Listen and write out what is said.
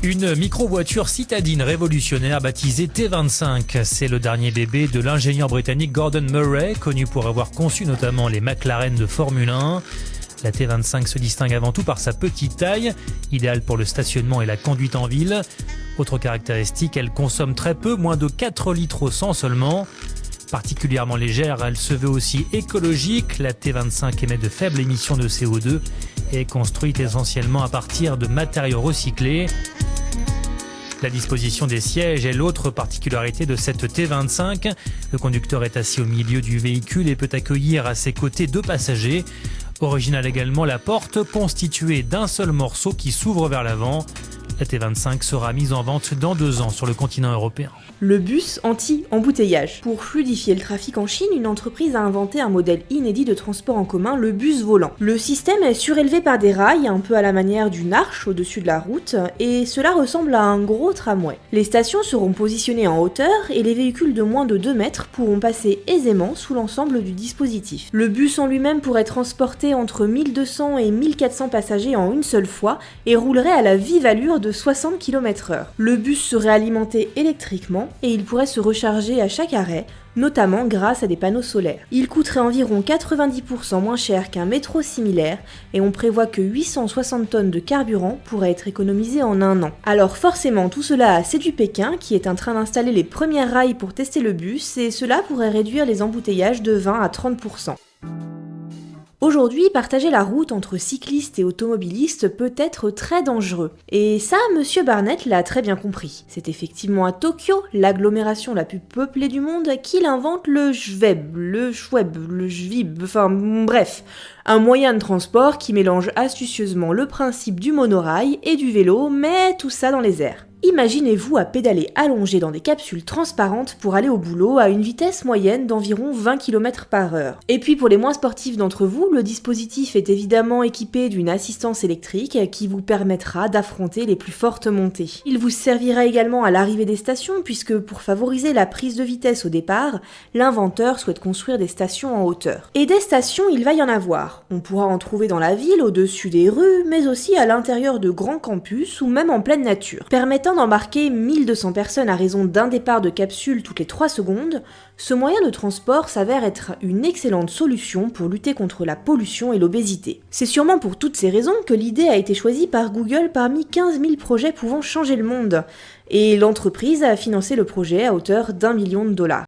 Une micro-voiture citadine révolutionnaire baptisée T25. C'est le dernier bébé de l'ingénieur britannique Gordon Murray, connu pour avoir conçu notamment les McLaren de Formule 1. La T25 se distingue avant tout par sa petite taille, idéale pour le stationnement et la conduite en ville. Autre caractéristique, elle consomme très peu, moins de 4 litres au 100 seulement. Particulièrement légère, elle se veut aussi écologique. La T25 émet de faibles émissions de CO2 et est construite essentiellement à partir de matériaux recyclés. La disposition des sièges est l'autre particularité de cette T25. Le conducteur est assis au milieu du véhicule et peut accueillir à ses côtés 2 passagers. Originale également la porte, constituée d'un seul morceau qui s'ouvre vers l'avant. La T25 sera mise en vente dans 2 ans sur le continent européen. Le bus anti-embouteillage. Pour fluidifier le trafic en Chine, une entreprise a inventé un modèle inédit de transport en commun, le bus volant. Le système est surélevé par des rails, un peu à la manière d'une arche au-dessus de la route, et cela ressemble à un gros tramway. Les stations seront positionnées en hauteur et les véhicules de moins de 2 mètres pourront passer aisément sous l'ensemble du dispositif. Le bus en lui-même pourrait transporter entre 1200 et 1400 passagers en une seule fois et roulerait à la vive allure de 60 km/h. Le bus serait alimenté électriquement et il pourrait se recharger à chaque arrêt, notamment grâce à des panneaux solaires. Il coûterait environ 90% moins cher qu'un métro similaire et on prévoit que 860 tonnes de carburant pourraient être économisées en 1 an. Alors forcément tout cela a séduit Pékin qui est en train d'installer les premières rails pour tester le bus et cela pourrait réduire les embouteillages de 20 à 30%. Aujourd'hui, partager la route entre cyclistes et automobilistes peut être très dangereux. Et ça, Monsieur Barnett l'a très bien compris. C'est effectivement à Tokyo, l'agglomération la plus peuplée du monde, qu'il invente le Schweb, le Schwib, enfin bref, un moyen de transport qui mélange astucieusement le principe du monorail et du vélo, mais tout ça dans les airs. Imaginez-vous à pédaler allongé dans des capsules transparentes pour aller au boulot à une vitesse moyenne d'environ 20 km/h. Et puis pour les moins sportifs d'entre vous, le dispositif est évidemment équipé d'une assistance électrique qui vous permettra d'affronter les plus fortes montées. Il vous servira également à l'arrivée des stations puisque pour favoriser la prise de vitesse au départ, l'inventeur souhaite construire des stations en hauteur. Et des stations, il va y en avoir. On pourra en trouver dans la ville, au-dessus des rues, mais aussi à l'intérieur de grands campus ou même en pleine nature, permettant d'embarquer 1200 personnes à raison d'un départ de capsule toutes les 3 secondes, ce moyen de transport s'avère être une excellente solution pour lutter contre la pollution et l'obésité. C'est sûrement pour toutes ces raisons que l'idée a été choisie par Google parmi 15 000 projets pouvant changer le monde, et l'entreprise a financé le projet à hauteur d'1 million de dollars.